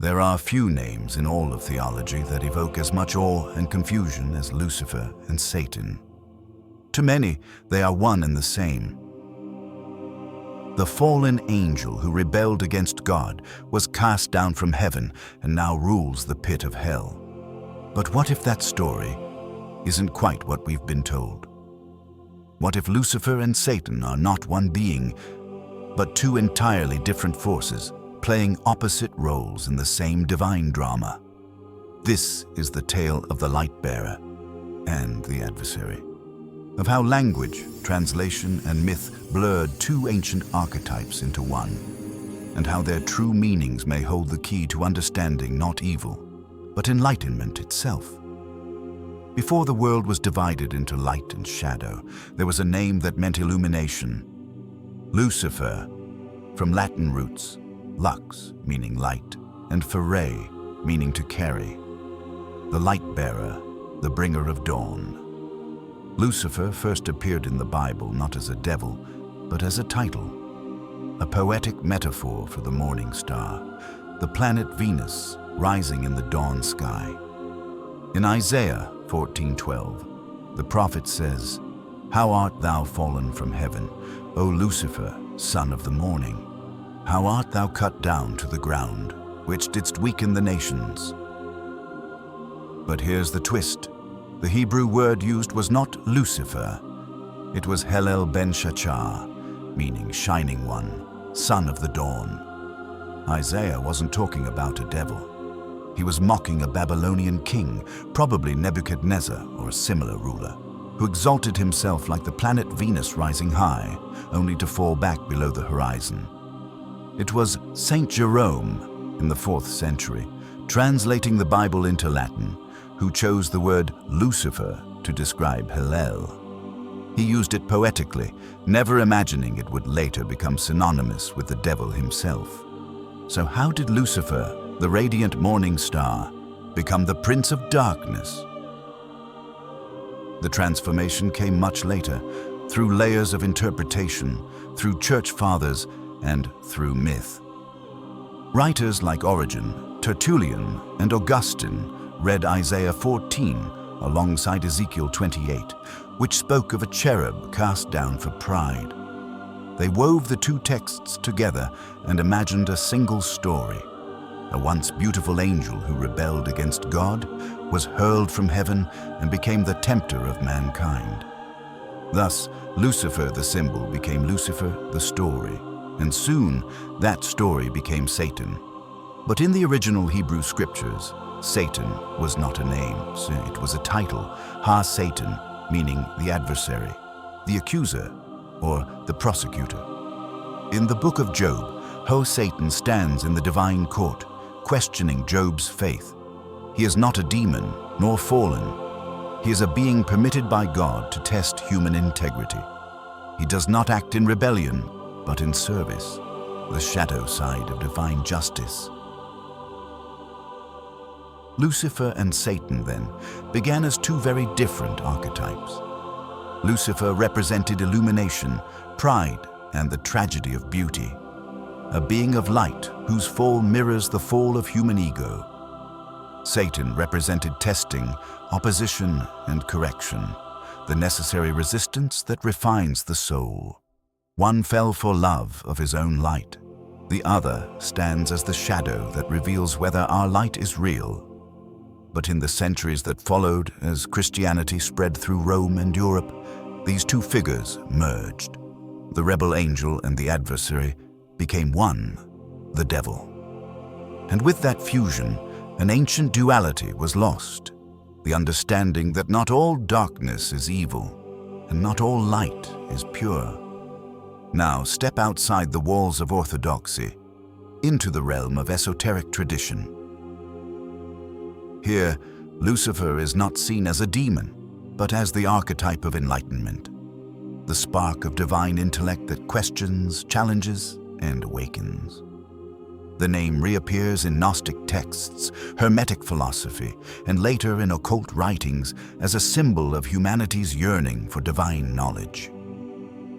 There are few names in all of theology that evoke as much awe and confusion as Lucifer and Satan. To many, they are one and the same. The fallen angel who rebelled against God was cast down from heaven and now rules the pit of hell. But what if that story isn't quite what we've been told? What if Lucifer and Satan are not one being, but two entirely different forces, playing opposite roles in the same divine drama? This is the tale of the light bearer and the adversary, of how language, translation, and myth blurred two ancient archetypes into one, and how their true meanings may hold the key to understanding not evil, but enlightenment itself. Before the world was divided into light and shadow, there was a name that meant illumination: Lucifer, from Latin roots, lux, meaning light, and fere, meaning to carry. The light bearer, the bringer of dawn. Lucifer first appeared in the Bible not as a devil, but as a title, a poetic metaphor for the morning star, the planet Venus rising in the dawn sky. In Isaiah 14:12, the prophet says, "How art thou fallen from heaven, O Lucifer, son of the morning? How art thou cut down to the ground, which didst weaken the nations?" But here's the twist. The Hebrew word used was not Lucifer. It was Hillel ben Shachar, meaning shining one, son of the dawn. Isaiah wasn't talking about a devil. He was mocking a Babylonian king, probably Nebuchadnezzar or a similar ruler, who exalted himself like the planet Venus rising high, only to fall back below the horizon. It was Saint Jerome, in the 4th century, translating the Bible into Latin, who chose the word Lucifer to describe Hillel. He used it poetically, never imagining it would later become synonymous with the devil himself. So how did Lucifer, the radiant morning star, become the Prince of Darkness? The transformation came much later, through layers of interpretation, through church fathers, and through myth. Writers like Origen, Tertullian, and Augustine read Isaiah 14 alongside Ezekiel 28, which spoke of a cherub cast down for pride. They wove the two texts together and imagined a single story. A once beautiful angel who rebelled against God was hurled from heaven and became the tempter of mankind. Thus, Lucifer the symbol became Lucifer the story, and soon that story became Satan. But in the original Hebrew scriptures, Satan was not a name, so it was a title, Ha-Satan, meaning the adversary, the accuser, or the prosecutor. In the book of Job, Ho-Satan stands in the divine court, questioning Job's faith. He is not a demon, nor fallen. He is a being permitted by God to test human integrity. He does not act in rebellion, but in service, the shadow side of divine justice. Lucifer and Satan, then, began as two very different archetypes. Lucifer represented illumination, pride, and the tragedy of beauty, a being of light whose fall mirrors the fall of human ego. Satan represented testing, opposition, and correction, the necessary resistance that refines the soul. One fell for love of his own light. The other stands as the shadow that reveals whether our light is real. But in the centuries that followed, as Christianity spread through Rome and Europe, these two figures merged. The rebel angel and the adversary became one, the devil. And with that fusion, an ancient duality was lost, the understanding that not all darkness is evil, and not all light is pure. Now step outside the walls of orthodoxy, into the realm of esoteric tradition. Here, Lucifer is not seen as a demon, but as the archetype of enlightenment, the spark of divine intellect that questions, challenges, and awakens. The name reappears in Gnostic texts, Hermetic philosophy, and later in occult writings as a symbol of humanity's yearning for divine knowledge.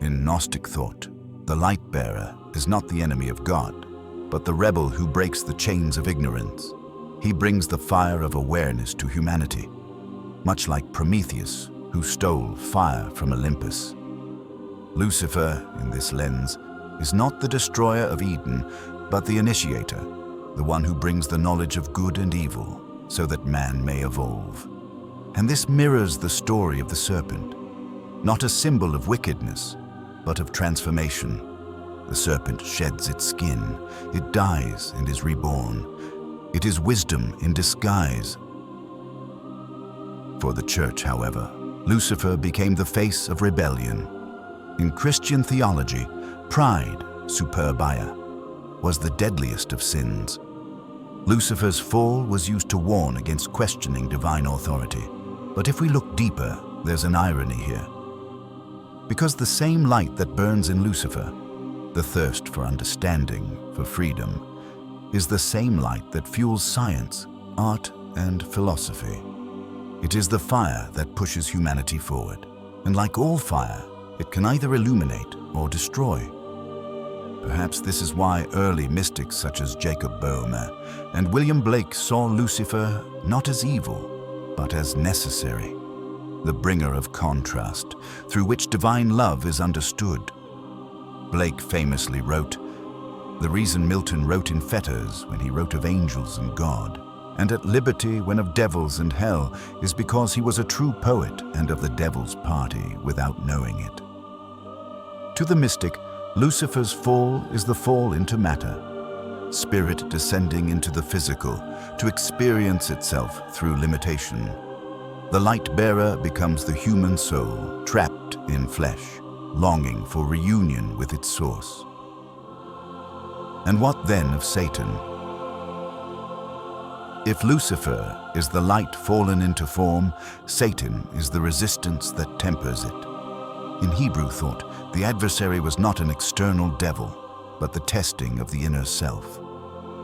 In Gnostic thought, the light bearer is not the enemy of God, but the rebel who breaks the chains of ignorance. He brings the fire of awareness to humanity, much like Prometheus, who stole fire from Olympus. Lucifer, in this lens, is not the destroyer of Eden, but the initiator, the one who brings the knowledge of good and evil, so that man may evolve. And this mirrors the story of the serpent, not a symbol of wickedness, but of transformation. The serpent sheds its skin, it dies and is reborn. It is wisdom in disguise. For the church, however, Lucifer became the face of rebellion. In Christian theology, pride, superbia, was the deadliest of sins. Lucifer's fall was used to warn against questioning divine authority. But if we look deeper, there's an irony here. Because the same light that burns in Lucifer, the thirst for understanding, for freedom, is the same light that fuels science, art, and philosophy. It is the fire that pushes humanity forward. And like all fire, it can either illuminate or destroy. Perhaps this is why early mystics such as Jacob Boehme and William Blake saw Lucifer not as evil, but as necessary, the bringer of contrast, through which divine love is understood. Blake famously wrote, "The reason Milton wrote in fetters when he wrote of angels and God, and at liberty when of devils and hell, is because he was a true poet and of the devil's party without knowing it." To the mystic, Lucifer's fall is the fall into matter, spirit descending into the physical to experience itself through limitation. The light bearer becomes the human soul, trapped in flesh, longing for reunion with its source. And what then of Satan? If Lucifer is the light fallen into form, Satan is the resistance that tempers it. In Hebrew thought, the adversary was not an external devil, but the testing of the inner self.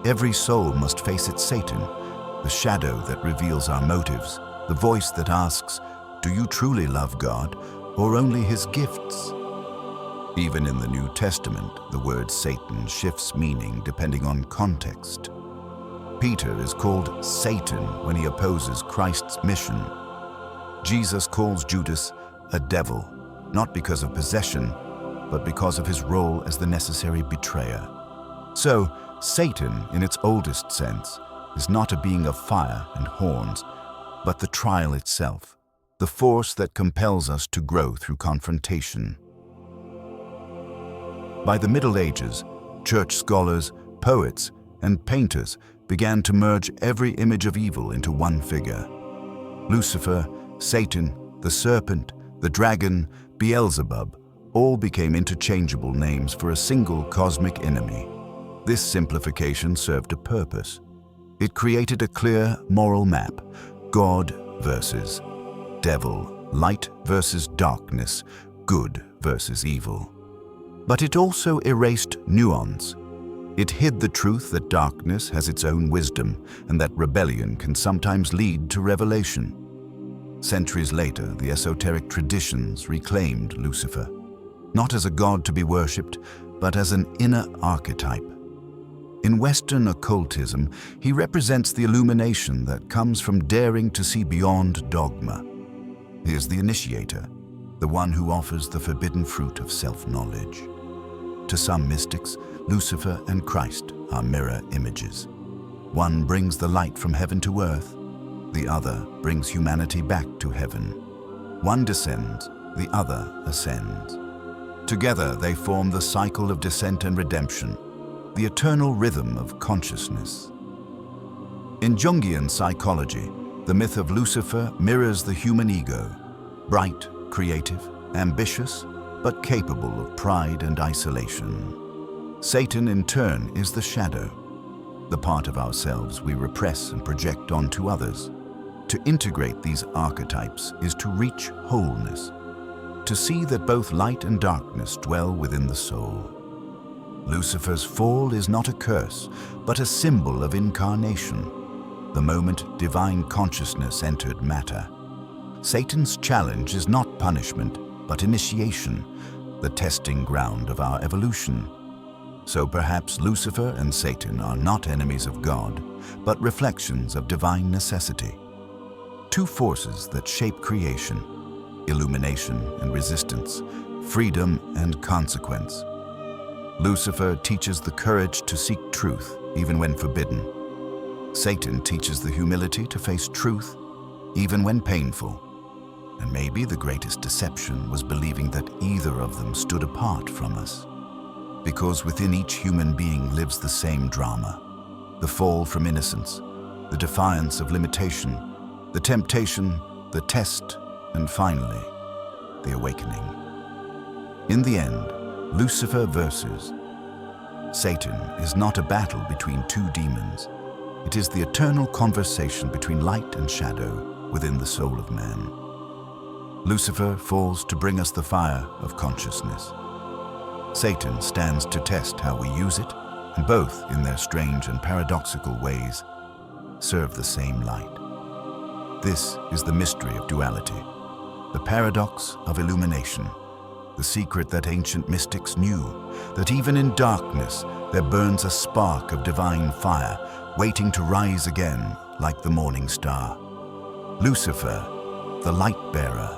Every soul must face its Satan, the shadow that reveals our motives, the voice that asks, "Do you truly love God, or only His gifts?" Even in the New Testament, the word Satan shifts meaning depending on context. Peter is called Satan when he opposes Christ's mission. Jesus calls Judas a devil, not because of possession, but because of his role as the necessary betrayer. So, Satan, in its oldest sense, is not a being of fire and horns, but the trial itself, the force that compels us to grow through confrontation. By the Middle Ages, church scholars, poets, and painters began to merge every image of evil into one figure. Lucifer, Satan, the serpent, the dragon, Beelzebub, all became interchangeable names for a single cosmic enemy. This simplification served a purpose. It created a clear moral map: God versus devil, light versus darkness, good versus evil. But it also erased nuance. It hid the truth that darkness has its own wisdom and that rebellion can sometimes lead to revelation. Centuries later, the esoteric traditions reclaimed Lucifer, not as a god to be worshipped, but as an inner archetype. In Western occultism, he represents the illumination that comes from daring to see beyond dogma. He is the initiator, the one who offers the forbidden fruit of self-knowledge. To some mystics, Lucifer and Christ are mirror images. One brings the light from heaven to earth, the other brings humanity back to heaven. One descends, the other ascends. Together they form the cycle of descent and redemption, the eternal rhythm of consciousness. In Jungian psychology, the myth of Lucifer mirrors the human ego, bright, creative, ambitious, but capable of pride and isolation. Satan, in turn, is the shadow, the part of ourselves we repress and project onto others. To integrate these archetypes is to reach wholeness, to see that both light and darkness dwell within the soul. Lucifer's fall is not a curse, but a symbol of incarnation, the moment divine consciousness entered matter. Satan's challenge is not punishment, but initiation, the testing ground of our evolution. So perhaps Lucifer and Satan are not enemies of God, but reflections of divine necessity. Two forces that shape creation, illumination and resistance, freedom and consequence. Lucifer teaches the courage to seek truth even when forbidden. Satan teaches the humility to face truth even when painful. And maybe the greatest deception was believing that either of them stood apart from us. Because within each human being lives the same drama: the fall from innocence, the defiance of limitation, the temptation, the test, and finally, the awakening. In the end, Lucifer versus Satan is not a battle between two demons. It is the eternal conversation between light and shadow within the soul of man. Lucifer falls to bring us the fire of consciousness. Satan stands to test how we use it, and both, in their strange and paradoxical ways, serve the same light. This is the mystery of duality, the paradox of illumination, the secret that ancient mystics knew, that even in darkness there burns a spark of divine fire, waiting to rise again like the morning star. Lucifer, the light bearer,